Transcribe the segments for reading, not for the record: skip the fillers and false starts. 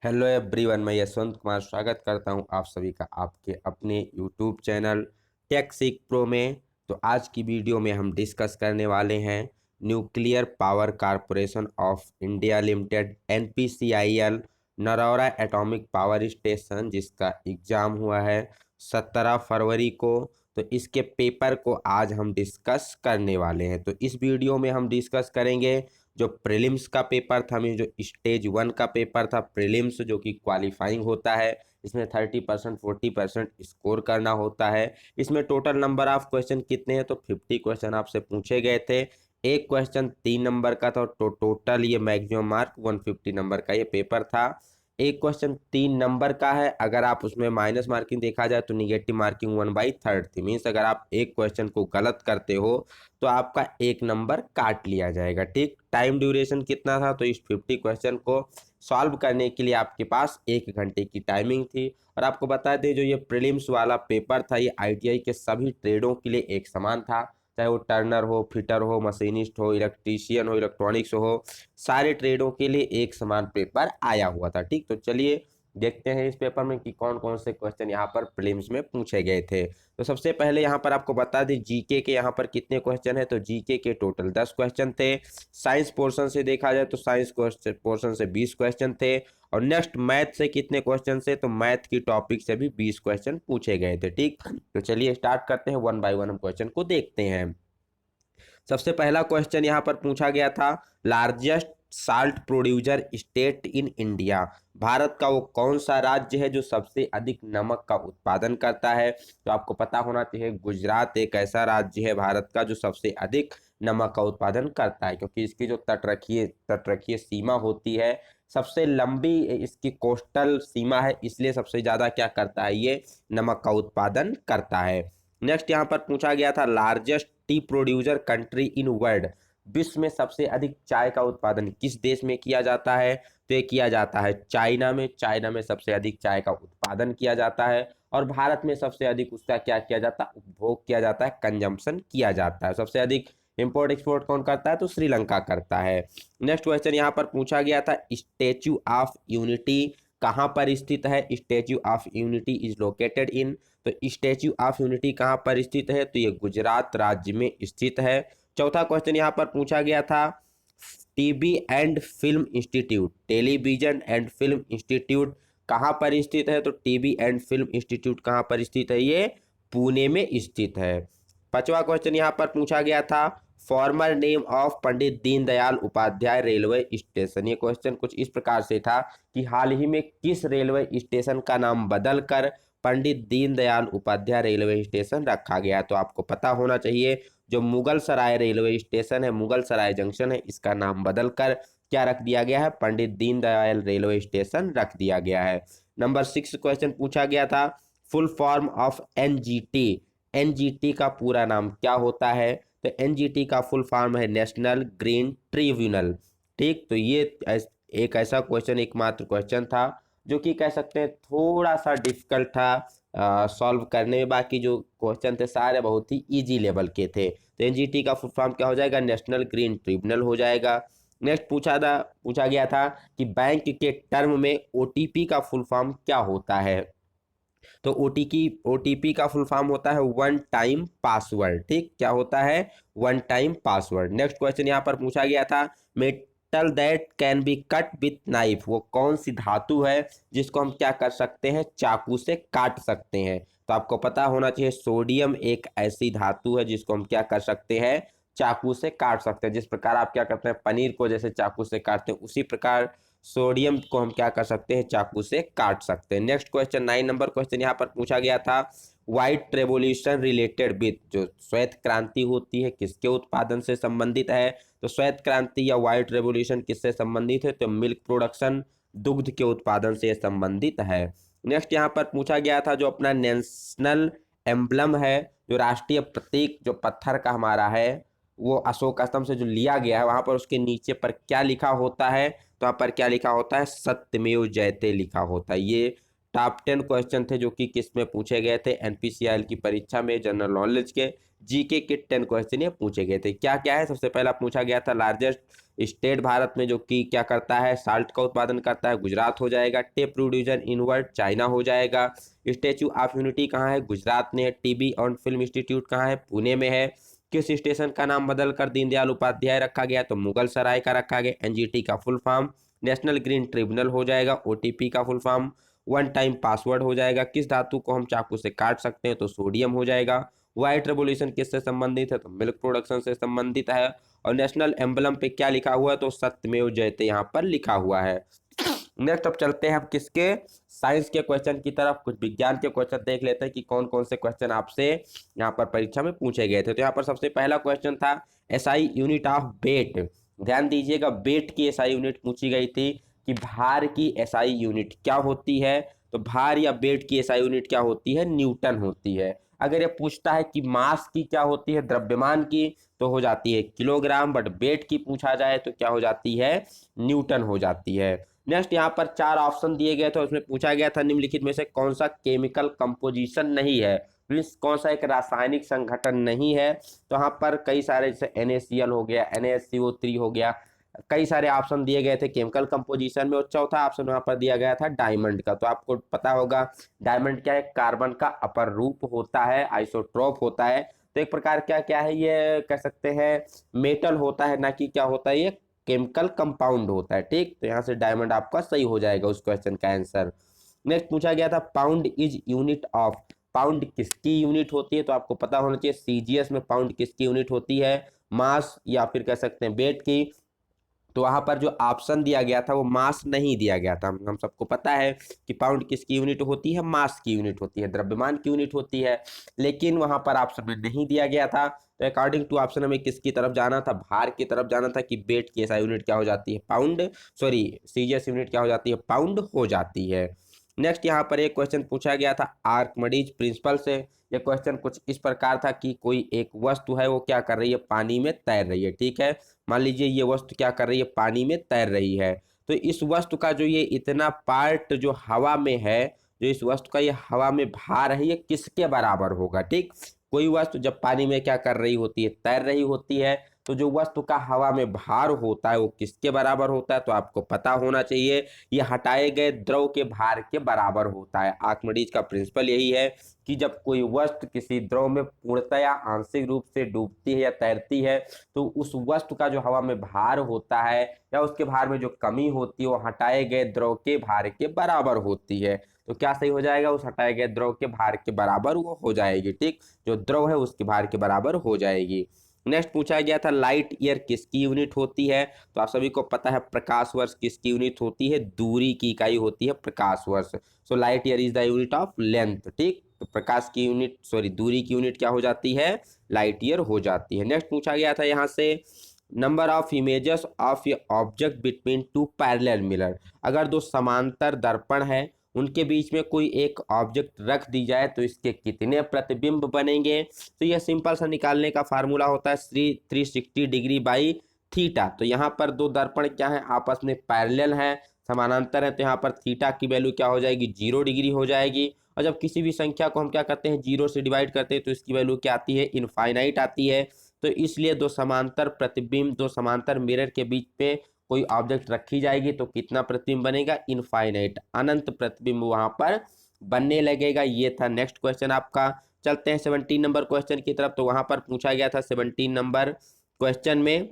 Hello everyone, मैं यशवंत कुमार स्वागत करता हूं आप सभी का आपके अपने यूट्यूब चैनल टेक सीख प्रो में। तो आज की वीडियो में हम डिस्कस करने वाले हैं nuclear power corporation of India limited NPCIL Narora atomic power station, जिसका एग्ज़ाम हुआ है 17 फरवरी को। तो इसके पेपर को आज हम डिस्कस करने वाले हैं। तो इस वीडियो में हम डिस्कस करेंगे जो प्रीलिम्स का पेपर था, में जो स्टेज 1 का पेपर था प्रीलिम्स, जो कि क्वालिफाइंग होता है। इसमें 30% 40% स्कोर करना होता है। इसमें टोटल नंबर ऑफ क्वेश्चन कितने हैं, तो 50 क्वेश्चन आपसे पूछे गए थे। एक क्वेश्चन 3 नंबर का था, तो टोटल ये मैक्सिमम मार्क 150 नंबर का ये पेपर था। एक क्वेश्चन 3 नंबर का है, अगर आप उसमें माइनस मार्किंग देखा जाए तो निगेटिव मार्किंग 1/3 थी। मीन्स अगर आप एक क्वेश्चन को गलत करते हो तो आपका 1 नंबर काट लिया जाएगा। ठीक, टाइम ड्यूरेशन कितना था, तो इस 50 क्वेश्चन को सॉल्व करने के लिए आपके पास 1 घंटे की टाइमिंग थी। और आपको बता दें, जो ये प्रीलिम्स वाला पेपर था ये आईटीआई के सभी ट्रेडों के लिए एक समान था, चाहे वो टर्नर हो, फिटर हो, मशीनिस्ट हो, इलेक्ट्रीशियन हो, इलेक्ट्रॉनिक्स हो, सारे ट्रेडों के लिए एक समान पेपर आया हुआ था। ठीक, तो चलिए देखते हैं इस पेपर में कि कौन कौन से क्वेश्चन यहाँ पर प्रीलिम्स में पूछे गए थे। तो सबसे पहले यहाँ पर आपको बता दें जीके के यहाँ पर कितने क्वेश्चन है, तो जीके के टोटल 10 क्वेश्चन थे। साइंस पोर्शन से देखा जाए तो साइंस पोर्शन से 20 क्वेश्चन थे। और नेक्स्ट मैथ से कितने क्वेश्चन से, तो मैथ की टॉपिक से भी 20 क्वेश्चन पूछे गए थे। ठीक, तो चलिए स्टार्ट करते हैं, 1 बाय 1 हम क्वेश्चन को देखते हैं। सबसे पहला क्वेश्चन यहाँ पर पूछा गया था, largest salt producer state in India. Bharat का वो कौन सा राज्य है जो सबसे अधिक नमक का उत्पादन करता है, तो आपको पता होना चाहिए गुजरात एक ऐसा राज्य है भारत का जो सबसे अधिक नमक का उत्पादन करता है, क्योंकि इसकी जो तटरक्षीय सीमा होती है, सबसे लंबी इसकी कोस्टल सीमा है, इसलिए सबसे ज़्यादा क्या करता है, ये नमक का उत्पादन करता है। नेक्स्ट यहाँ पर पूछा गया था, largest T producer country in world. विश्व में सबसे अधिक चाय का उत्पादन किस देश में किया जाता है, तो ये किया जाता है चाइना में। चाइना में सबसे अधिक चाय का उत्पादन किया जाता है। और भारत में सबसे अधिक उसका क्या किया जाता है, उपभोग किया जाता है, कंजम्पशन किया जाता है। सबसे अधिक इंपोर्ट एक्सपोर्ट कौन करता है, तो श्रीलंका करता है। नेक्स्ट क्वेश्चन यहाँ पर पूछा गया था, स्टेच्यू ऑफ यूनिटी कहाँ पर स्थित है। Statue of unity is located in, तो स्टेच्यू ऑफ यूनिटी कहाँ पर स्थित है, तो ये गुजरात राज्य में स्थित है। चौथा क्वेश्चन यहाँ पर पूछा गया था, TV and film institute, television and film institute कहाँ पर स्थित है, तो टीवी एंड फिल्म इंस्टीट्यूट कहाँ पर स्थित है, ये पुणे में स्थित है। पांचवा क्वेश्चन यहाँ पर पूछा गया था, former name of Pandit Deendayal Upadhyay railway station. ये क्वेश्चन कुछ इस प्रकार से था कि हाल ही में किस रेलवे स्टेशन का नाम बदलकर पंडित दीनदयाल उपाध्याय रेलवे स्टेशन रखा गया। तो आपको पता होना चाहिए, जो मुगल सराय रेलवे स्टेशन है, मुगल सराय जंक्शन है, इसका नाम बदलकर क्या रख दिया गया है, पंडित दीनदयाल रेलवे स्टेशन रख दिया गया है। नंबर 6 क्वेश्चन पूछा गया था, full form of NGT. NGT का पूरा नाम क्या होता है, तो एनजीटी का फुल फॉर्म है नेशनल ग्रीन ट्रिब्यूनल। ठीक, तो ये एक ऐसा क्वेश्चन एकमात्र क्वेश्चन था जो कि कह सकते हैं थोड़ा सा डिफिकल्ट था सॉल्व करने में। बाकी जो क्वेश्चन थे सारे बहुत ही इजी लेवल के थे। तो एनजीटी का फुल फॉर्म क्या हो जाएगा, नेशनल ग्रीन ट्रिब्यूनल हो जाएगा। नेक्स्ट पूछा गया था कि बैंक के टर्म में ओटीपी का फुल फॉर्म क्या होता है, तो ओटीपी का फुल फॉर्म होता है वन टाइम पासवर्ड। ठीक, क्या होता है, one time password. Next question यहाँ पर पूछा गया था, metal that can be cut with knife, वो कौन सी धातु है जिसको हम क्या कर सकते हैं, चाकू से काट सकते हैं। तो आपको पता होना चाहिए सोडियम एक ऐसी धातु है जिसको हम क्या कर सकते हैं, चाकू से काट सकते हैं। जिस प्रकार आप क्या करते हैं, पनीर को जैसे चाकू से काटते हैं, उसी प्रकार सोडियम को हम क्या कर सकते हैं, चाकू से काट सकते हैं। नेक्स्ट क्वेश्चन 9 नंबर क्वेश्चन यहाँ पर पूछा गया था, व्हाइट रेवोल्यूशन रिलेटेड विथ, जो श्वेत क्रांति होती है किसके उत्पादन से संबंधित है, तो श्वेत क्रांति या व्हाइट रेवोल्यूशन किससे संबंधित है, तो मिल्क प्रोडक्शन, दुग्ध के उत्पादन से संबंधित है। नेक्स्ट यहाँ पर पूछा गया था, जो अपना नेशनल एम्बलम है, जो राष्ट्रीय प्रतीक जो पत्थर का हमारा है, वो अशोक स्तंभ से जो लिया गया है, वहां पर उसके नीचे पर क्या लिखा होता है, तो वहाँ पर क्या लिखा होता है, सत्यमेव जयते लिखा होता है। ये टॉप 10 क्वेश्चन थे जो कि किस में पूछे गए थे, एनपीसीआईएल की परीक्षा में जनरल नॉलेज के, जीके के 10 क्वेश्चन ये पूछे गए थे। क्या क्या है, सबसे पहला पूछा गया था लार्जेस्ट स्टेट भारत में जो कि क्या करता है, साल्ट का उत्पादन करता है, गुजरात हो जाएगा। Tape producer in world, China हो जाएगा। स्टैच्यू ऑफ यूनिटी कहाँ है, गुजरात में है। टीवी और फिल्म इंस्टीट्यूट कहाँ है, पुणे में है। किस स्टेशन का नाम बदलकर दीनदयाल उपाध्याय रखा गया, तो मुगल सराय का रखा गया। एनजीटी का full form national green tribunal हो जाएगा। ओटीपी का full form one time password हो जाएगा। किस धातु को हम चाकू से काट सकते हैं, तो सोडियम हो जाएगा। व्हाइट रेवोल्यूशन किससे संबंधित है, तो मिल्क प्रोडक्शन से संबंधित है। और नेशनल एम्बलम पे क्या लिखा हुआ है, तो सत्यमेव जयते यहाँ पर लिखा हुआ है। नेक्स्ट अब चलते हैं हम किसके, साइंस के क्वेश्चन की तरफ। कुछ विज्ञान के क्वेश्चन देख लेते हैं कि कौन कौन से क्वेश्चन आपसे यहाँ पर परीक्षा में पूछे गए थे। तो यहाँ पर सबसे पहला क्वेश्चन था एसआई यूनिट ऑफ वेट। ध्यान दीजिएगा, वेट की एसआई यूनिट पूछी गई थी कि भार की एसआई यूनिट क्या होती है, तो भार या वेट की एसआई यूनिट क्या होती है, न्यूटन होती है। अगर ये पूछता है कि मास की क्या होती है, द्रव्यमान की, तो हो जाती है किलोग्राम, बट वेट की पूछा जाए तो क्या हो जाती है, न्यूटन हो जाती है। नेक्स्ट यहाँ पर 4 ऑप्शन दिए गए थे, उसमें पूछा गया था निम्नलिखित में से कौन सा केमिकल कंपोजिशन नहीं है, मीन्स कौन सा एक रासायनिक संगठन नहीं है। तो यहाँ पर कई सारे, जैसे NaCl हो गया, NaSCO3 हो गया, कई सारे ऑप्शन दिए गए थे केमिकल कंपोजिशन में। और चौथा ऑप्शन वहां पर दिया गया था डायमंड का। तो आपको पता होगा डायमंड क्या है, कार्बन का अपर रूप होता है, आइसोट्रोप होता है। तो एक प्रकार क्या क्या है, ये कह सकते हैं मेटल होता है, ना कि क्या होता है, ये केमिकल कंपाउंड होता है। ठीक, तो यहाँ से डायमंड आपका सही हो जाएगा उस क्वेश्चन का आंसर। नेक्स्ट पूछा गया था pound is unit of, pound किसकी यूनिट होती है, तो आपको पता होना चाहिए सीजीएस में पाउंड किसकी यूनिट होती है, मास या फिर कह सकते हैं वेट की। तो वहां पर जो ऑप्शन दिया गया था वो मास नहीं दिया गया था। हम सबको पता है कि पाउंड किसकी यूनिट होती है, मास की यूनिट होती है, द्रव्यमान की यूनिट होती है, लेकिन वहां पर ऑप्शन में नहीं दिया गया था। तो अकॉर्डिंग टू ऑप्शन हमें किसकी तरफ जाना था, भार की तरफ जाना था कि वेट की ऐसा यूनिट क्या हो जाती है, पाउंड, सॉरी सीजीएस यूनिट क्या हो जाती है, पाउंड हो जाती है। नेक्स्ट यहाँ पर एक क्वेश्चन पूछा गया था आर्कमिडीज प्रिंसिपल से। ये क्वेश्चन कुछ इस प्रकार था कि कोई एक वस्तु है वो क्या कर रही है, पानी में तैर रही है। ठीक है, मान लीजिए ये वस्तु क्या कर रही है, पानी में तैर रही है। तो इस वस्तु का जो ये इतना पार्ट जो हवा में है, जो इस वस्तु का ये हवा में भार है, ये किसके बराबर होगा। ठीक, कोई वस्तु जब पानी में क्या कर रही होती है, तैर रही होती है, तो जो वस्तु का हवा में भार होता है वो किसके बराबर होता है, तो आपको पता होना चाहिए ये हटाए गए द्रव के भार के बराबर होता है। आर्किमिडीज का प्रिंसिपल यही है कि जब कोई वस्तु किसी द्रव में पूर्णतः या आंशिक रूप से डूबती है या तैरती है, तो उस वस्तु का जो हवा में भार होता है या उसके भार में जो कमी होती है वो हटाए गए द्रव के भार के बराबर होती है। तो क्या सही हो जाएगा, उस हटाए गए द्रव के भार के बराबर वो हो जाएगी। ठीक, जो द्रव है उसके भार के बराबर हो जाएगी। नेक्स्ट पूछा गया था लाइट ईयर किसकी यूनिट होती है, तो आप सभी को पता है प्रकाश वर्ष किसकी यूनिट होती है, दूरी की इकाई होती है प्रकाश वर्ष। So light year is the unit of length. ठीक, तो प्रकाश की यूनिट, सॉरी दूरी की यूनिट क्या हो जाती है, लाइट ईयर हो जाती है। नेक्स्ट पूछा गया था यहाँ से number of images of A object between two parallel mirror. अगर दो समांतर दर्पण है उनके बीच में कोई एक ऑब्जेक्ट रख दी जाए तो इसके कितने प्रतिबिंब बनेंगे। तो यह सिंपल सा निकालने का फार्मूला होता है 360 डिग्री बाई थीटा। तो यहाँ पर दो दर्पण क्या है, आपस में पैरेलल हैं, समानांतर है, तो यहाँ पर थीटा की वैल्यू क्या हो जाएगी, 0 डिग्री हो जाएगी। और जब किसी भी संख्या को हम क्या करते हैं, 0 से डिवाइड करते हैं, तो इसकी वैल्यू क्या आती है, इनफाइनाइट आती है। तो इसलिए दो समांतर प्रतिबिंब, दो समांतर मिरर के बीच पे कोई ऑब्जेक्ट रखी जाएगी तो कितना प्रतिबिंब बनेगा, इनफाइनाइट, अनंत प्रतिबिंब वहां पर बनने लगेगा। ये था नेक्स्ट क्वेश्चन आपका। चलते हैं 17 नंबर क्वेश्चन की तरफ। तो वहां पर पूछा गया था 17 नंबर क्वेश्चन में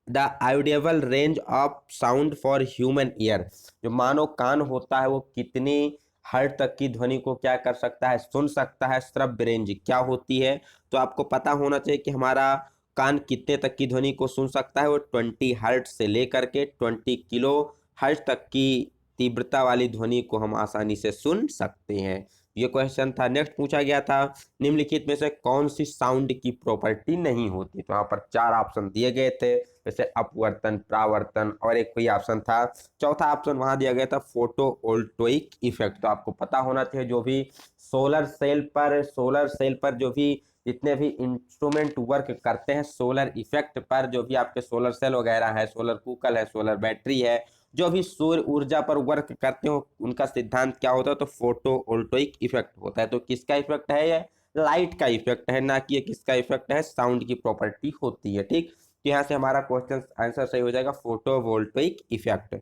the ideal range of sound for human ear, जो मानव कान होता है वो कितनी हर्ट तक की ध्वनि को क्या कर सकता है, सुन सकता है, श्रव्य रेंज क्या होती है। तो आपको पता होना चाहिए कि हमारा कान कितने तक की ध्वनि को सुन सकता है, वो 20 हर्ट से लेकर के 20 किलो हर्ट तक की तीव्रता वाली ध्वनि को हम आसानी से सुन सकते हैं। ये क्वेश्चन था। नेक्स्ट पूछा गया था निम्नलिखित में से कौन सी साउंड की प्रॉपर्टी नहीं होती। तो यहाँ पर 4 ऑप्शन दिए गए थे, जैसे अपवर्तन, प्रावर्तन और एक कोई ऑप्शन था, चौथा ऑप्शन वहां दिया गया था फोटो वोल्टोइक इफेक्ट। तो आपको पता होना चाहिए जो भी सोलर सेल पर जो भी जितने भी इंस्ट्रूमेंट वर्क करते हैं सोलर इफेक्ट पर, जो भी आपके सोलर सेल वगैरह है, सोलर कुकल है, सोलर बैटरी है, जो भी सूर्य ऊर्जा पर वर्क करते हो उनका सिद्धांत क्या होता है, तो फोटो वोल्टोइक इफेक्ट होता है। तो किसका इफेक्ट है ये, लाइट का इफेक्ट है, ना कि ये किसका इफेक्ट है, साउंड की प्रॉपर्टी होती है। ठीक, तो यहाँ से हमारा क्वेश्चन आंसर सही हो जाएगा फोटोवोल्टेइक इफेक्ट।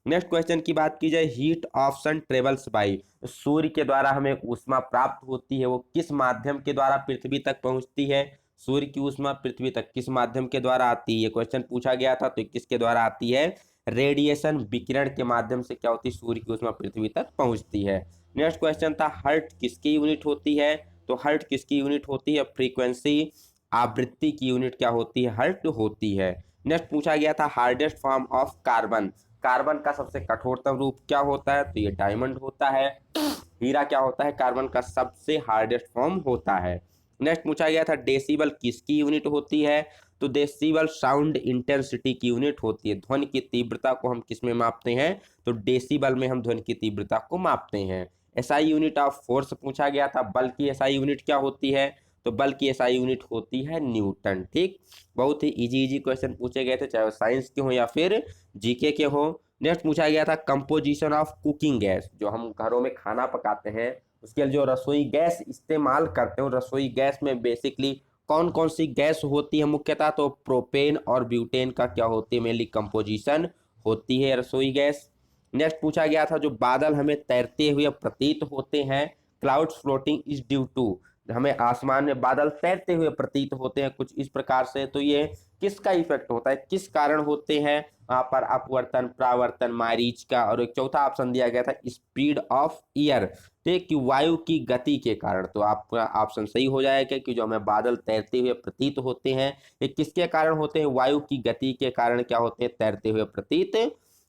नेक्स्ट क्वेश्चन की बात की जाए, heat of sun travels by, सूर्य के द्वारा हमें ऊष्मा प्राप्त होती है, वो किस माध्यम के द्वारा पृथ्वी तक पहुंचती है, सूर्य की ऊष्मा पृथ्वी तक किस माध्यम के द्वारा आती है, ये क्वेश्चन पूछा गया था। तो किसके द्वारा आती है, रेडिएशन विकिरण के माध्यम से क्या होती है, सूर्य की ऊष्मा पृथ्वी तक पहुंचती है। नेक्स्ट क्वेश्चन था, हर्ट किसकी यूनिट होती है, तो हर्ट किसकी यूनिट होती है, फ्रीक्वेंसी, आवृत्ति की यूनिट क्या होती है, हर्ट होती है। नेक्स्ट पूछा गया था, hardest form of carbon, carbon का सबसे कठोरतम रूप क्या होता है, तो ये डायमंड होता है। हीरा क्या होता है, कार्बन का सबसे हार्डेस्ट फॉर्म होता है। नेक्स्ट पूछा गया था, डेसिबल किसकी यूनिट होती है, तो डेसिबल साउंड इंटेंसिटी की यूनिट होती है। ध्वनि की तीव्रता को हम किस में मापते हैं, तो डेसिबल में हम ध्वनि की तीव्रता को मापते हैं। एसआई यूनिट ऑफ फोर्स पूछा गया था, बल की एसआई यूनिट क्या होती है, तो बल की एसआई यूनिट होती है न्यूटन। ठीक, बहुत ही इजी क्वेश्चन पूछे गए थे, चाहे वो साइंस के हो या फिर जीके के हो। नेक्स्ट पूछा गया था, कंपोजिशन ऑफ कुकिंग गैस, जो हम घरों में खाना पकाते हैं उसके लिए जो रसोई गैस इस्तेमाल करते हो, रसोई गैस में बेसिकली कौन कौन सी गैस होती है मुख्यतः, तो प्रोपेन और ब्यूटेन का क्या होती है, मेनली कंपोजिशन होती है रसोई गैस। नेक्स्ट पूछा गया था, जो बादल हमें तैरते हुए प्रतीत होते हैं, clouds floating is due to, हमें आसमान में बादल तैरते हुए प्रतीत होते हैं कुछ इस प्रकार से, तो ये किसका इफेक्ट होता है, किस कारण होते हैं, वहां पर अपवर्तन, परावर्तन, मारीच का। और एक चौथा ऑप्शन दिया गया था, स्पीड ऑफ ईयर, ठीक, कि वायु की गति के कारण। तो आपका ऑप्शन सही हो जाएगा कि जो हमें बादल तैरते हुए प्रतीत होते हैं ये किसके कारण होते हैं, वायु की गति के कारण क्या होते हैं, तैरते हुए प्रतीत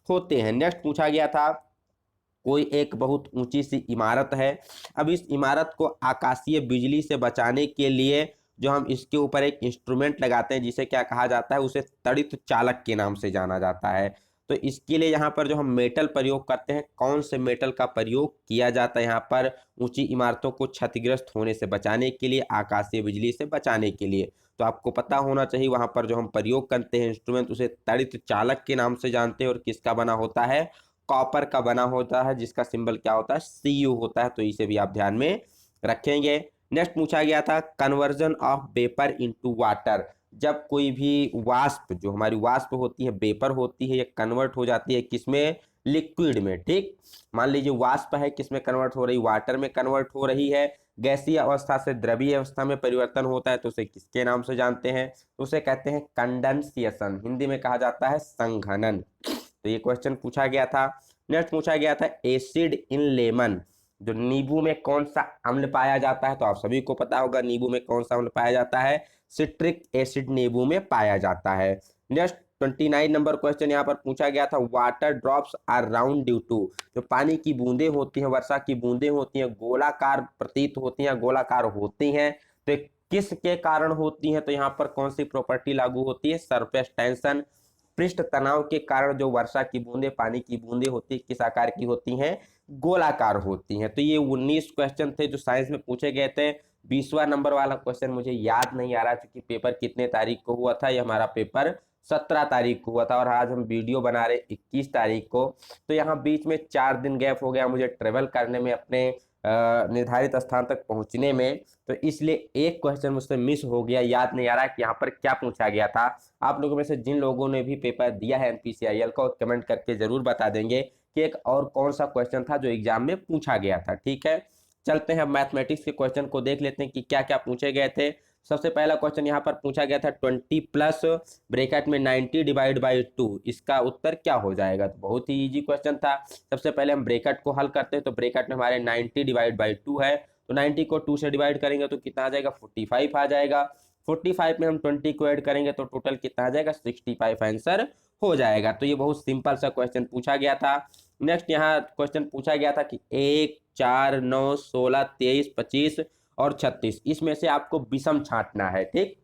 होते हैं। नेक्स्ट पूछा गया था, कोई एक बहुत ऊंची सी इमारत है, अब इस इमारत को आकाशीय बिजली से बचाने के लिए जो हम इसके ऊपर एक इंस्ट्रूमेंट लगाते हैं जिसे क्या कहा जाता है, उसे तड़ित चालक के नाम से जाना जाता है। तो इसके लिए यहाँ पर जो हम मेटल प्रयोग करते हैं, कौन से मेटल का प्रयोग किया जाता है यहाँ पर ऊंची इमारतों को क्षतिग्रस्त होने से बचाने के लिए, आकाशीय बिजली से बचाने के लिए। तो आपको पता होना चाहिए वहां पर जो हम प्रयोग करते हैं इंस्ट्रूमेंट उसे तड़ित चालक के नाम से जानते हैं, और किसका बना होता है, कॉपर का बना होता है, जिसका सिंबल क्या होता है, Cu होता है। तो इसे भी आप ध्यान में रखेंगे। नेक्स्ट पूछा गया था, conversion of vapour into water, जब कोई भी वाष्प, जो हमारी वाष्प होती है, वेपर होती है, ये कन्वर्ट हो जाती है किसमें, लिक्विड में। ठीक, मान लीजिए वाष्प है, किसमें कन्वर्ट हो रही, वाटर में कन्वर्ट हो रही है। गैसीय अवस्था से द्रवीय अवस्था में परिवर्तन होता है, तो उसे किसके नाम से जानते हैं, तो उसे कहते हैं कंडेंसेशन, हिंदी में कहा जाता है संघनन। तो ये क्वेश्चन पूछा गया था। नेक्स्ट पूछा गया था, एसिड इन लेमन, जो नींबू में कौन सा अम्ल पाया जाता है, तो आप सभी को पता होगा नींबू में कौन सा अम्ल पाया जाता है, सिट्रिक एसिड नींबू में पाया जाता है। नेक्स्ट 29 नंबर क्वेश्चन यहाँ पर पूछा गया था, water drops are round due to, जो पानी की बूंदें होती हैं, वर्षा की बूंदें होती हैं, गोलाकार प्रतीत होती हैं, गोलाकार होती हैं, तो किसके कारण होती हैं, तो यहाँ पर कौन सी प्रॉपर्टी लागू होती है, सरफेस टेंशन, पृष्ठ तनाव के कारण जो वर्षा की बूंदें, पानी की बूंदें होती है, किस आकार की होती हैं, गोलाकार होती हैं। तो ये 19 क्वेश्चन थे जो साइंस में पूछे गए थे। 20वां नंबर वाला क्वेश्चन मुझे याद नहीं आ रहा क्योंकि पेपर कितने तारीख को हुआ था, ये हमारा पेपर 17 तारीख को हुआ था और आज हम वीडियो बना रहे 21 तारीख को। तो यहाँ बीच में 4 दिन गैप हो गया मुझे ट्रेवल करने में, अपने निर्धारित स्थान तक पहुंचने में, तो इसलिए एक क्वेश्चन मुझसे मिस हो गया, याद नहीं आ रहा कि यहाँ पर क्या पूछा गया था। आप लोगों में से जिन लोगों ने भी पेपर दिया है एनपीसीआईएल का, कमेंट करके जरूर बता देंगे कि एक और कौन सा क्वेश्चन था जो एग्जाम में पूछा गया था। ठीक है, चलते हैं मैथमेटिक्स के क्वेश्चन को देख लेते हैं कि क्या क्या पूछे गए थे। सबसे पहला क्वेश्चन यहाँ पर पूछा गया था, 20 प्लस ब्रैकेट में 90 डिवाइड बाई 2, इसका उत्तर क्या हो जाएगा। तो बहुत ही इजी क्वेश्चन था। सबसे पहले हम ब्रैकेट को हल करते हैं, तो ब्रैकेट में हमारे 90 डिवाइड बाई 2 है, तो 90 को 2 से डिवाइड करेंगे तो कितना आ जाएगा, 45 आ जाएगा। 45 में हम 20 को ऐड करेंगे तो टोटल कितना आ जाएगा, 65 आंसर हो जाएगा। तो ये बहुत सिंपल सा क्वेश्चन पूछा गया था। नेक्स्ट यहाँ क्वेश्चन पूछा गया था कि 1, 4, 9, 16, 23, 25 और 36, इसमें से आपको विषम छांटना है। ठीक,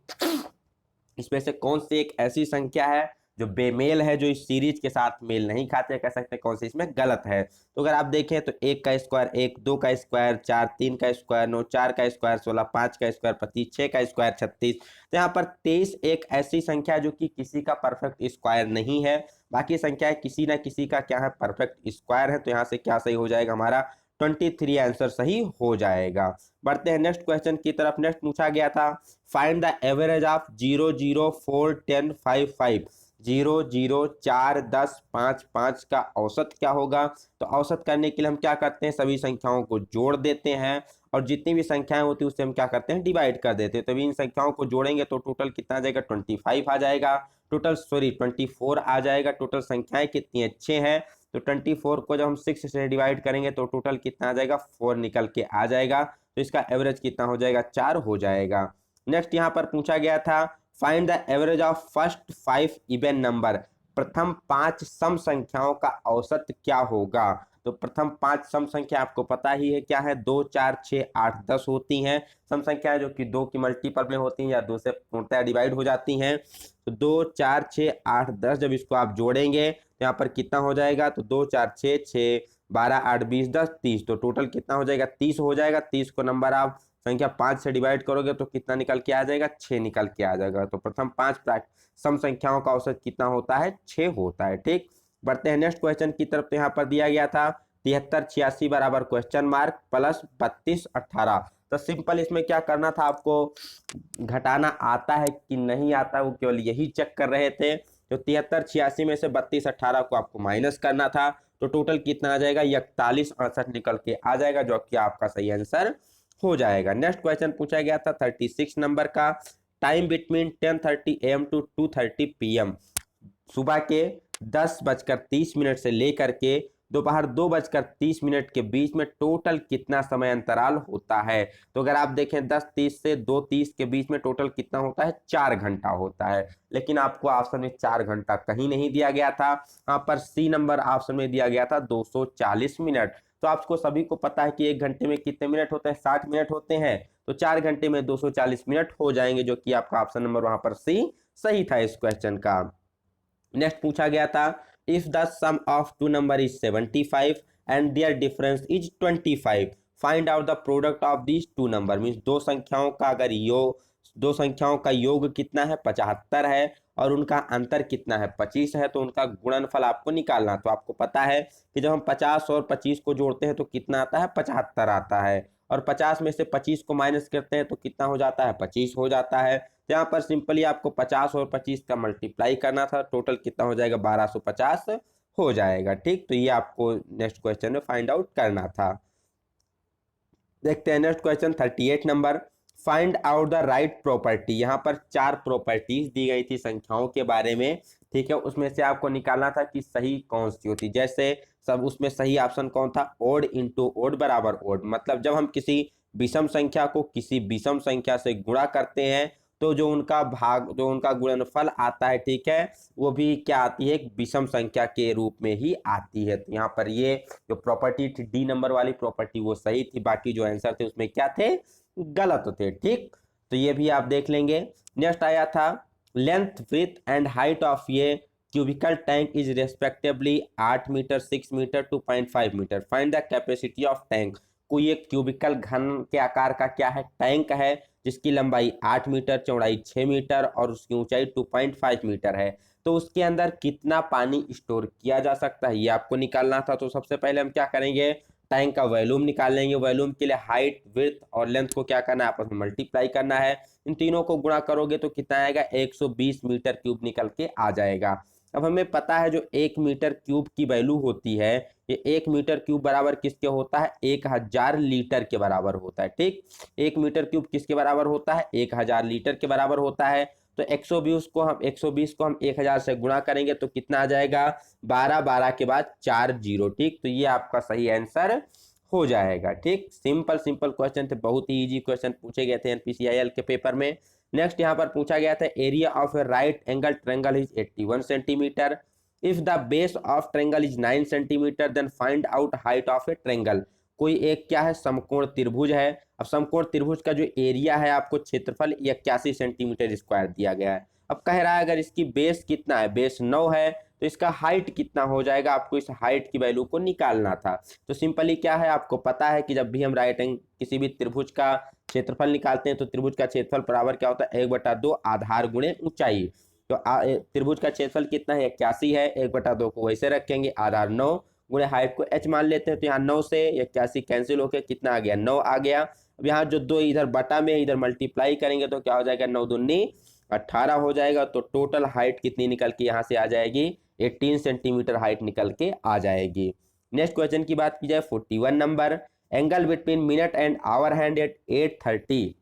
इसमें से कौन सी एक ऐसी संख्या है जो बेमेल है, जो इस सीरीज के साथ मेल नहीं खाते, कह सकते हैं कौन सी इसमें गलत है। तो अगर आप देखें तो 1 का स्क्वायर 1, 2 का स्क्वायर 4, 3 का स्क्वायर 9, 4 का स्क्वायर 16, 5 का स्क्वायर 25, 6 का स्क्वायर 36। तो यहाँ पर 23 एक ऐसी संख्या है जो कि किसी का परफेक्ट स्क्वायर नहीं है, बाकी संख्या किसी ना किसी का क्या है, परफेक्ट स्क्वायर है। तो यहाँ से क्या सही हो जाएगा हमारा, 23 आंसर सही हो जाएगा। बढ़ते हैं नेक्स्ट क्वेश्चन की तरफ। नेक्स्ट पूछा गया था फाइंड द एवरेज ऑफ 0 0 4 10 5 5। 0 0 4 10 5 5 का औसत क्या होगा? तो औसत करने के लिए हम क्या करते हैं, सभी संख्याओं को जोड़ देते हैं और जितनी भी संख्याएं होती है उससे हम क्या करते हैं, डिवाइड कर देते हैं। तो इन संख्याओं को जोड़ेंगे तो टोटल कितना आ जाएगा, 25 आ जाएगा। टोटल 24 आ जाएगा। टोटल संख्याएं कितनी अच्छे हैं, तो 24 को जब हम 6 से डिवाइड करेंगे तो टोटल कितना आ जाएगा, 4 निकल के आ जाएगा। तो इसका एवरेज कितना हो जाएगा, 4 हो जाएगा। नेक्स्ट यहाँ पर पूछा गया था find the average of first 5 even number. प्रथम 5 सम संख्याओं का औसत क्या होगा? तो प्रथम 5 सम संख्या आपको पता ही है क्या है, 2 4 6 8 10 होती हैं। सम संख्याएं जो कि 2 की मल्टीपल में होती हैं या 2 से पूर्णतः डिवाइड हो जाती हैं। तो 2 4 6 8 10 जब इसको आप जोड़ेंगे तो यहाँ पर कितना हो जाएगा, तो 2 4 6 6 12 8 20 10 30। तो टोटल कितना हो जाएगा, 30 हो जाएगा। 30 को नंबर आप संख्या 5 से डिवाइड करोगे तो कितना निकल के आ जाएगा, 6 निकल के आ जाएगा। तो प्रथम 5 सम संख्याओं का औसत कितना होता है, 6 होता है। ठीक, बढ़ते हैं नेक्स्ट क्वेश्चन की तरफ। तो यहाँ पर दिया गया था 73 86 बराबर क्वेश्चन मार्क प्लस 32 18। तो सिंपल इसमें क्या करना था, आपको घटाना आता है कि नहीं आता, वो केवल यही चेक कर रहे थे। तो 73 86 में से 32 18 को आपको माइनस करना था। तो टोटल कितना आ जाएगा, 41 68 निकल के आ जाएगा, जो कि आपका सही आंसर हो जाएगा। नेक्स्ट क्वेश्चन पूछा गया था 36 नंबर का time between 10:30 AM to 2:30 PM। सुबह के 10:30 से लेकर के दोपहर 2:30 के बीच में टोटल कितना समय अंतराल होता है? तो अगर आप देखें 10:30 से 2:30 के बीच में टोटल कितना होता है, 4 घंटा होता है। लेकिन आपको ऑप्शन में 4 घंटा कहीं नहीं दिया गया था, यहाँ पर सी नंबर ऑप्शन में दिया गया था 240 मिनट। तो आपको सभी को पता है कि 1 घंटे में कितने मिनट होते हैं, 60 मिनट होते हैं। तो 4 घंटे में 240 मिनट हो जाएंगे, जो कि आपका ऑप्शन नंबर वहां पर सी सही था इस क्वेश्चन का। नेक्स्ट पूछा गया था if the sum of two number is 75 and their difference is 25 find out the product of this two number. Means दो संख्याओं का अगर दो संख्याओं का योग कितना है, 75 है, और उनका अंतर कितना है, 25 है। तो उनका गुणनफल आपको निकालना। तो आपको पता है कि जब हम 50 और 25 को जोड़ते हैं तो कितना आता है, 75 आता है। और 50 में से 25 को माइनस करते हैं तो कितना हो जाता है, 25 हो जाता है। तो यहाँ पर सिंपली आपको 50 और 25 का मल्टीप्लाई करना था। टोटल कितना हो जाएगा, 1250 हो जाएगा। ठीक, तो ये आपको नेक्स्ट क्वेश्चन में फाइंड आउट करना था। देखते हैं next question 38 number find out the right property. यहाँ पर 4 प्रॉपर्टीज दी गई थी संख्याओं के बारे में। ठीक है, उसमें से आपको निकालना था कि सही कौन सी होती। जैसे सब उसमें सही ऑप्शन कौन था, ओड इंटू ओड बराबर ओड। मतलब जब हम किसी विषम संख्या को किसी विषम संख्या से गुणा करते हैं तो जो उनका गुणनफल आता है, ठीक है, वो भी क्या आती है, एक विषम संख्या के रूप में ही आती है। तो यहाँ पर ये जो प्रॉपर्टी थी, डी नंबर वाली प्रॉपर्टी, वो सही थी। बाकी जो आंसर थे उसमें क्या थे, गलत थे। ठीक, तो ये भी आप देख लेंगे। नेक्स्ट आया था length width and height of ये cubical tank is respectively 8 meter 6 meter 2.5 meter find the capacity of tank. कोई एक क्यूबिकल घन के आकार का क्या है, टैंक है, जिसकी लंबाई 8 मीटर, चौड़ाई 6 मीटर और उसकी ऊंचाई 2.5 मीटर है। तो उसके अंदर कितना पानी स्टोर किया जा सकता है, ये आपको निकालना था। तो सबसे पहले हम क्या करेंगे, टैंक का वॉल्यूम निकाल लेंगे। वॉल्यूम के लिए हाइट, विड्थ और लेंथ को क्या करना है, आपस में मल्टीप्लाई करना है। इन तीनों को गुणा करोगे तो कितना आएगा, 120 मीटर क्यूब निकल के आ जाएगा। अब हमें पता है जो 1 मीटर क्यूब की वैल्यू होती है, ये 1 मीटर क्यूब बराबर किसके होता है, 1000 लीटर के बराबर होता है। ठीक, 1 मीटर क्यूब किसके बराबर होता है, 1000 लीटर के बराबर होता है। तो 120 को हम 1000 से गुणा करेंगे तो कितना आ जाएगा, 12 12 के बाद 4 जीरो। ठीक, तो ये आपका सही आंसर हो जाएगा। ठीक, सिंपल क्वेश्चन थे, बहुत ही इजी क्वेश्चन पूछे गए थे एनपीसीआईएल के पेपर में। नेक्स्ट यहाँ पर पूछा गया था area of a right angle triangle is 81 centimetre. If the base of triangle is 9 centimetre then find out height of a triangle. कोई एक क्या है, समकोण त्रिभुज है। अब समकोण त्रिभुज का जो एरिया है आपको क्षेत्रफल 81 सेंटीमीटर स्क्वायर दिया गया है। अब कह रहा है अगर इसकी बेस कितना है, बेस 9 है, तो इसका हाइट कितना हो जाएगा, आपको इस हाइट की वैल्यू को निकालना था। तो सिंपली क्या है, आपको पता है कि जब भी हम किसी भी त्रिभुज का क्षेत्रफल निकालते हैं तो त्रिभुज का क्षेत्रफल बराबर क्या होता है, 1/2 आधार गुणे ऊंचाई। तो त्रिभुज का क्षेत्रफल कितना है, 81 है, 1/2 को वैसे रखेंगे, आधार 9 गुणे हाइट को h मान लेते हैं। तो यहाँ 9 से 81 कैंसिल होकर कितना आ गया, 9 आ गया। अब यहाँ जो 2 इधर बटा में इधर मल्टीप्लाई करेंगे तो क्या हो जाएगा, 9 दूनी 18 हो जाएगा। तो टोटल हाइट कितनी निकल के यहाँ से आ जाएगी, 18 सेंटीमीटर हाइट निकल के आ जाएगी। नेक्स्ट क्वेश्चन की बात की जाए 41 number, angle between minute and hour hand at 8:30।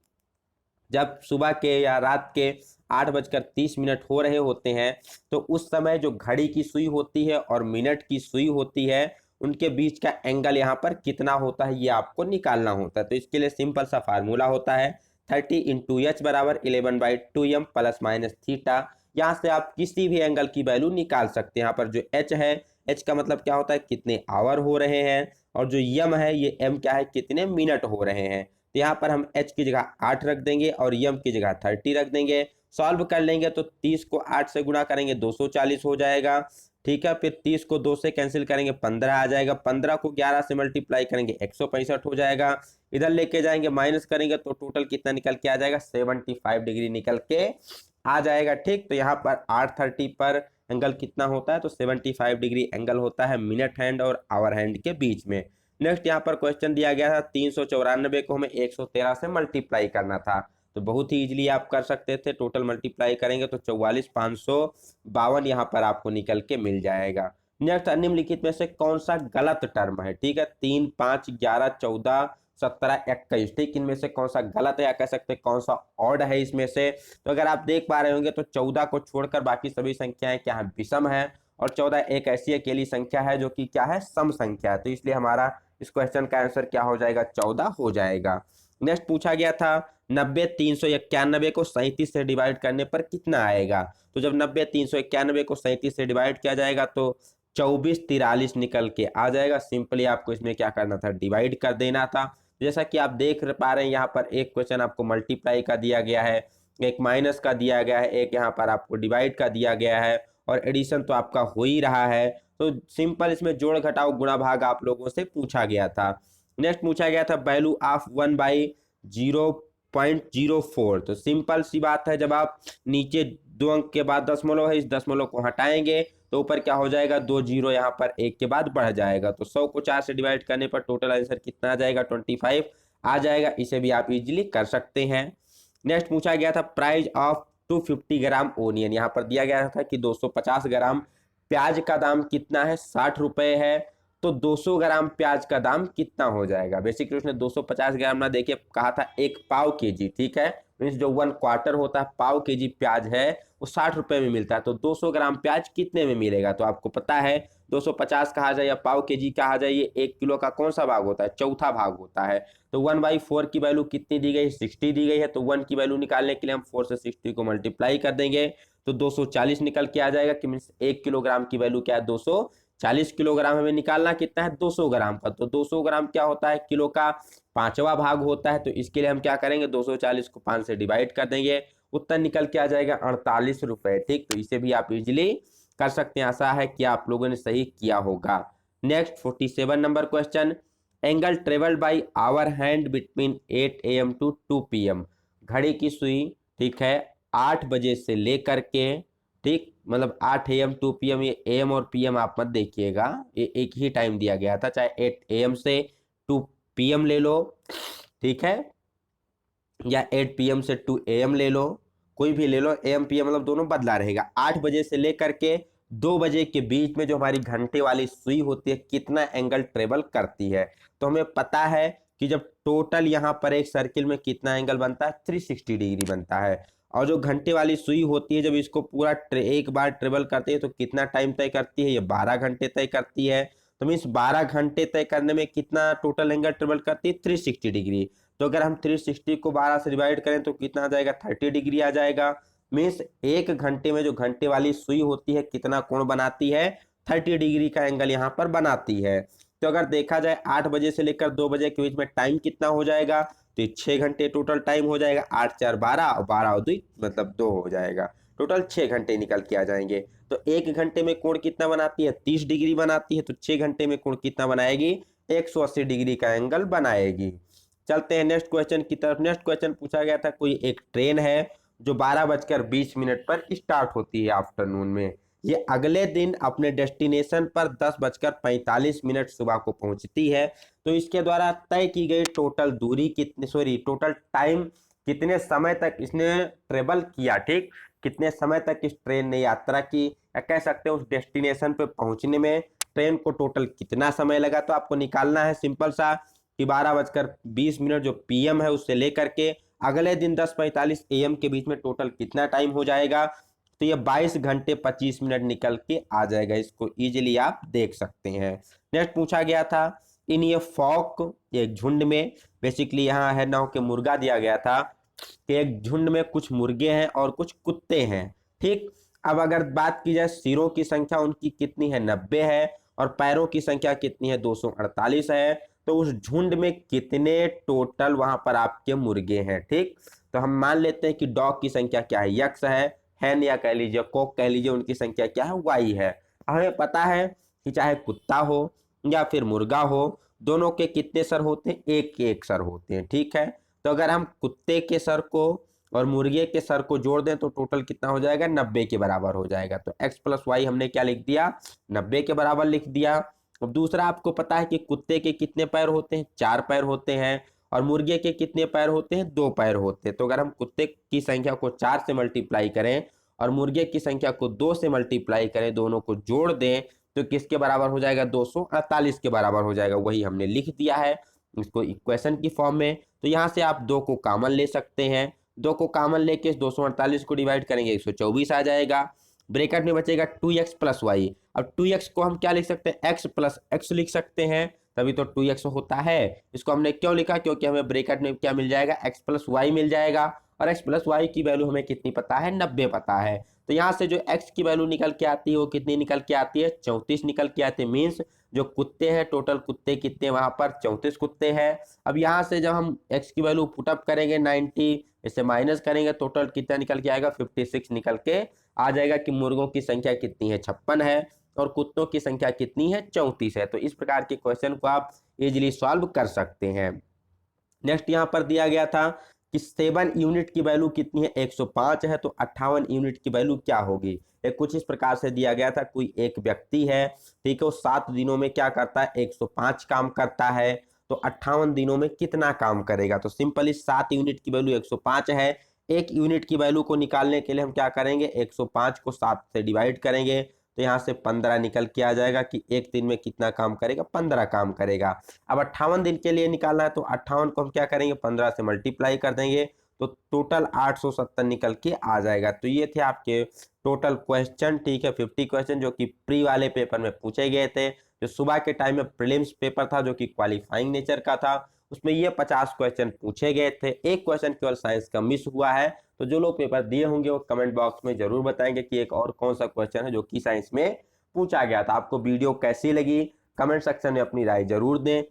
जब सुबह के या रात के 8:30 हो रहे होते हैं तो उस समय जो घड़ी की सुई होती है और मिनट की सुई होती है उनके बीच का एंगल यहाँ पर कितना होता है ये आपको निकालना होता है। तो इसके लिए सिंपल सा फार्मूला होता है 30 इंटू एच बराबर 11/2m प्लस माइनस थीटा। यहाँ से आप किसी भी एंगल की वैल्यू निकाल सकते हैं। यहाँ पर जो एच है, एच का मतलब क्या होता है, कितने आवर हो रहे हैं, और जो यम है ये एम क्या है, कितने मिनट हो रहे हैं। तो यहाँ पर हम h की जगह 8 रख देंगे और यम की जगह 30 रख देंगे। सॉल्व कर लेंगे तो 30 को 8 से गुणा करेंगे 240 हो जाएगा। ठीक है, फिर 30 को 2 से कैंसिल करेंगे 15 आ जाएगा। 15 को 11 से मल्टीप्लाई करेंगे 165 हो जाएगा। इधर लेके जाएंगे माइनस करेंगे तो टोटल कितना निकल के आ जाएगा, 75 डिग्री निकल के आ जाएगा। ठीक, तो यहाँ पर 8:30 पर एंगल कितना होता है, तो 75 डिग्री एंगल होता है मिनट हैंड और आवर हैंड के बीच में। नेक्स्ट यहाँ पर क्वेश्चन दिया गया था 394 को हमें 113 से मल्टीप्लाई करना था। तो बहुत ही इजीली आप कर सकते थे। टोटल मल्टीप्लाई करेंगे तो 44,552 यहाँ पर आपको निकल के मिल जाएगा। नेक्स्ट, निम्नलिखित में से कौन सा गलत टर्म है। ठीक है, 3, 5, 11, 14, 17, 21। ठीक, इनमें से कौन सा गलत है या कह सकते हैं कौन सा ऑड है इसमें से। तो अगर आप देख पा रहे होंगे तो 14 को छोड़कर बाकी सभी संख्याएं क्या है, विषम है। और 14 एक ऐसी अकेली संख्या है जो कि क्या है, सम संख्या है। तो इसलिए हमारा इस क्वेश्चन का आंसर क्या हो जाएगा, 14 हो जाएगा। नेक्स्ट पूछा गया था 90 391 को 37 से डिवाइड करने पर कितना आएगा। तो जब 90 391 को 37 से डिवाइड किया जाएगा तो 2443 निकल के आ जाएगा। सिंपली आपको इसमें क्या करना था, डिवाइड कर देना था। जैसा कि आप देख पा रहे हैं यहाँ पर एक क्वेश्चन आपको मल्टीप्लाई का दिया गया है, एक माइनस का दिया गया है, एक यहाँ पर आपको डिवाइड का दिया गया है, और एडिशन तो आपका हो ही रहा है। तो सिंपल इसमें जोड़ घटाव गुणा भाग आप लोगों से पूछा गया था। नेक्स्ट पूछा गया था वैल्यू ऑफ 1/0.04। तो सिंपल सी बात है, जब आप नीचे 2 अंक के बाद दशमलव है, इस दशमलव को हटाएंगे तो ऊपर क्या हो जाएगा, 2 जीरो यहाँ पर एक के बाद बढ़ जाएगा। तो 100 को 4 से डिवाइड करने पर टोटल आंसर कितना आ जाएगा, 25 आ जाएगा। इसे भी आप इजीली कर सकते हैं। नेक्स्ट पूछा गया था प्राइस ऑफ 250 ग्राम ओनियन। यहाँ पर दिया गया था कि 250 ग्राम प्याज का दाम कितना है, 60 रुपए है। तो 200 ग्राम प्याज का दाम कितना हो जाएगा। बेसिकली उसने 250 ग्राम ना देखिए कहा था 1 पाव केजी। ठीक है, मीन्स जो 1 क्वार्टर होता है, पाव केजी प्याज है वो 60 रुपए में मिलता है। तो 200 ग्राम प्याज कितने में मिलेगा। तो आपको पता है 250 कहा जाए या पाव केजी कहा जाए, ये 1 किलो का कौन सा भाग होता है, चौथा भाग होता है। तो 1/4 की वैल्यू कितनी दी गई, 60 दी गई है। तो 1 की वैल्यू निकालने के लिए हम 4 से 60 को मल्टीप्लाई कर देंगे तो 240 निकल के आ जाएगा। कि मीन्स 1 किलोग्राम की वैल्यू क्या है, 240 किलोग्राम। हमें निकालना कितना है, 200 ग्राम का। तो 200 ग्राम क्या होता है, किलो का 5वां भाग होता है। तो इसके लिए हम क्या करेंगे, 240 को 5 से डिवाइड कर देंगे, उत्तर निकल के आ जाएगा 48 रुपए। ठीक, तो इसे भी आप इजिली कर सकते हैं। आशा है कि आप लोगों ने सही किया होगा। Next 47 number question, angle travelled by hour hand between 8 AM to 2 PM। घड़ी की सुई, ठीक है, 8 बजे से लेकर के, ठीक, मतलब 8 AM 2 PM, ये AM और PM आप मत देखिएगा, ये एक ही टाइम दिया गया था। चाहे 8 AM से 2 PM ले लो, ठीक है, या 8 PM से 2 AM ले लो, कोई भी ले लो। AM PM मतलब दोनों बदला रहेगा। 8 बजे से लेकर के 2 बजे के बीच में जो हमारी घंटे वाली सुई होती है कितना एंगल ट्रेवल करती है। तो हमें पता है कि जब टोटल यहाँ पर एक सर्किल में कितना एंगल बनता है, 360 डिग्री बनता है। और जो घंटे वाली सुई होती है जब इसको पूरा एक बार ट्रेवल करती है तो कितना टाइम तय करती है, ये 12 घंटे तय करती है। तो मीन्स 12 घंटे तय करने में कितना टोटल एंगल ट्रेवल करती है, 360 डिग्री। तो अगर हम 360 को 12 से डिवाइड करें तो कितना आ जाएगा, 30 डिग्री आ जाएगा। मीन्स 1 घंटे में जो घंटे वाली सुई होती है कितना कोण बनाती है, 30 डिग्री का एंगल यहाँ पर बनाती है। तो अगर देखा जाए 8 बजे से लेकर 2 बजे के बीच में टाइम कितना हो जाएगा, तो 6 घंटे टोटल टाइम हो जाएगा। 8 4 12 और 12 और 2 मतलब 2 हो जाएगा। टोटल 6 घंटे निकल के आ जाएंगे। तो 1 घंटे में कोण कितना बनाती है, 30 डिग्री बनाती है। तो 6 घंटे में कोण कितना बनाएगी, 180 डिग्री का एंगल बनाएगी। चलते हैं नेक्स्ट क्वेश्चन की तरफ। नेक्स्ट क्वेश्चन पूछा गया था कोई एक ट्रेन है जो 12:20 पर स्टार्ट होती है आफ्टरनून में, ये अगले दिन अपने डेस्टिनेशन पर 10:45 सुबह को पहुंचती है। तो इसके द्वारा तय की गई टोटल दूरी कितनी, टोटल टाइम कितने समय तक इसने ट्रेवल किया, ठीक, कितने समय तक इस ट्रेन ने यात्रा की, या कह सकते हैं उस डेस्टिनेशन पे पहुंचने में ट्रेन को टोटल कितना समय लगा। तो आपको निकालना है सिंपल सा कि 12:20 जो पीएम है उससे लेकर के अगले दिन 10:45 एएम के बीच में टोटल कितना टाइम हो जाएगा। तो ये 22 घंटे 25 मिनट निकल के आ जाएगा। इसको इजीली आप देख सकते हैं। नेक्स्ट पूछा गया था इन ये फॉक, एक झुंड में, बेसिकली यहाँ है ना कि मुर्गा दिया गया था कि एक झुंड में कुछ मुर्गे हैं और कुछ कुत्ते हैं, ठीक। अब अगर बात की जाए सिरों की संख्या उनकी कितनी है, 90 है, और पैरों की संख्या कितनी है, 248 है। तो उस झुंड में कितने टोटल वहां पर आपके मुर्गे हैं, ठीक। तो हम मान लेते हैं कि डॉग की संख्या क्या है, यक्स है, हैन या कह लीजिए कॉक कह लीजिए, उनकी संख्या क्या है, वाई है। हमें पता है कि चाहे कुत्ता हो या फिर मुर्गा हो, दोनों के कितने सर होते हैं, एक एक सर होते हैं, ठीक है। तो अगर हम कुत्ते के सर को और मुर्गे के सर को जोड़ दें तो टोटल कितना हो जाएगा, 90 के बराबर हो जाएगा। तो x प्लस वाई हमने क्या लिख दिया, 90 के बराबर लिख दिया। अब दूसरा आपको पता है कि कुत्ते के कितने पैर होते हैं, 4 पैर होते हैं, और मुर्गे के कितने पैर होते हैं, 2 पैर होते हैं। तो अगर हम कुत्ते की संख्या को 4 से मल्टीप्लाई करें और मुर्गे की संख्या को 2 से मल्टीप्लाई करें, दोनों को जोड़ दें, तो किसके बराबर हो जाएगा, 248 के बराबर हो जाएगा। वही हमने लिख दिया है इसको इक्वेशन की फॉर्म में। तो यहाँ से आप 2 को कॉमन ले सकते हैं, 2 को कॉमन लेके 248 को डिवाइड करेंगे 124 आ जाएगा। ब्रैकेट में बचेगा 2x प्लस वाई। अब 2x को हम क्या लिख सकते हैं, x प्लस एक्स लिख सकते हैं, तभी तो 2x होता है। इसको हमने क्यों लिखा, क्योंकि हमें ब्रैकेट में क्या मिल जाएगा, x प्लस वाई मिल जाएगा, और x प्लस वाई की वैल्यू हमें कितनी पता है, 90 पता है। तो यहाँ से जो x की वैल्यू निकल के आती है वो कितनी निकल के आती है, 34 निकल के आती है। मीन्स जो कुत्ते हैं, टोटल कुत्ते कितने वहां पर, 34 कुत्ते हैं। अब यहाँ से जब हम x की वैल्यू पुटअप करेंगे 90, इसे माइनस करेंगे, टोटल कितना निकल के आएगा, 56 निकल के आ जाएगा कि मुर्गों की संख्या कितनी है, 56 है, और कुत्तों की संख्या कितनी है, 34 है। तो इस प्रकार के क्वेश्चन को आप इजीली सॉल्व कर सकते हैं। नेक्स्ट यहाँ पर दिया गया था कि 7 यूनिट की वैल्यू कितनी है, 105 है, तो 58 यूनिट की वैल्यू क्या होगी। एक कुछ इस प्रकार से दिया गया था, कोई एक व्यक्ति है, ठीक है, वो 7 दिनों में क्या करता है, 105 काम करता है, तो 58 दिनों में कितना काम करेगा। तो सिंपली 7 यूनिट की वैल्यू 105 है, एक यूनिट की वैल्यू को निकालने के लिए हम क्या करेंगे, 105 को 7 से डिवाइड करेंगे, तो यहाँ से 15 निकल के आ जाएगा कि एक दिन में कितना काम करेगा, 15 काम करेगा। अब 58 दिन के लिए निकालना है, तो 58 को हम क्या करेंगे, 15 से मल्टीप्लाई कर देंगे, तो टोटल 870 निकल के आ जाएगा। तो ये थे आपके टोटल क्वेश्चन, ठीक है, 50 क्वेश्चन जो कि प्री वाले पेपर में पूछे गए थे। जो सुबह के टाइम में प्रीलिम्स पेपर था जो कि क्वालिफाइंग नेचर का था, उसमें ये 50 क्वेश्चन पूछे गए थे। एक क्वेश्चन केवल साइंस का मिस हुआ है। तो जो लोग पेपर दिए होंगे वो कमेंट बॉक्स में जरूर बताएंगे कि एक और कौन सा क्वेश्चन है जो कि साइंस में पूछा गया था। आपको वीडियो कैसी लगी कमेंट सेक्शन में अपनी राय जरूर दें,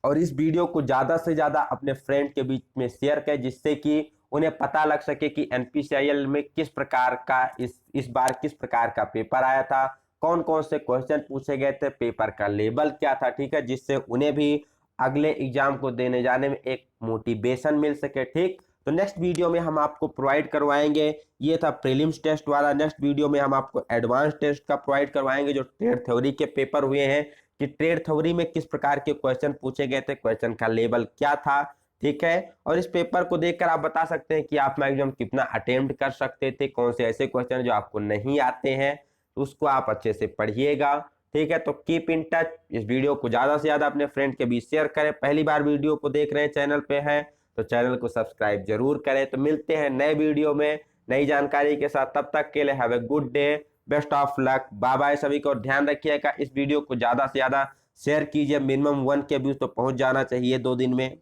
और इस वीडियो को ज़्यादा से ज़्यादा अपने फ्रेंड के बीच में शेयर करें, जिससे कि उन्हें पता लग सके कि एनपीसीआईएल में किस प्रकार का इस बार किस प्रकार का पेपर आया था, कौन कौन से क्वेश्चन पूछे गए थे, पेपर का लेवल क्या था, ठीक है, जिससे उन्हें भी अगले एग्जाम को देने जाने में एक मोटिवेशन मिल सके, ठीक। तो नेक्स्ट वीडियो में हम आपको प्रोवाइड करवाएंगे, ये था प्रीलिम्स टेस्ट वाला। नेक्स्ट वीडियो में हम आपको एडवांस टेस्ट का प्रोवाइड करवाएंगे जो ट्रेड थ्योरी के पेपर हुए हैं, कि ट्रेड थ्योरी में किस प्रकार के क्वेश्चन पूछे गए थे, क्वेश्चन का लेवल क्या था, ठीक है। और इस पेपर को देखकर आप बता सकते हैं कि आप मैक्सिमम कितना अटेम्प्ट कर सकते थे, कौन से ऐसे क्वेश्चन जो आपको नहीं आते हैं, तो उसको आप अच्छे से पढ़िएगा, ठीक है। तो कीप इन टच, इस वीडियो को ज़्यादा से ज़्यादा अपने फ्रेंड के बीच शेयर करें। पहली बार वीडियो को देख रहे हैं, चैनल पे हैं, तो चैनल को सब्सक्राइब जरूर करें। तो मिलते हैं नए वीडियो में नई जानकारी के साथ, तब तक के लिए have a good day, best of luck, bye bye सभी को। ध्यान रखिएगा इस वीडियो को ज़्यादा से ज़्यादा शेयर कीजिए, मिनिमम 1 के व्यूज तो पहुंच जाना चाहिए 2 दिन में।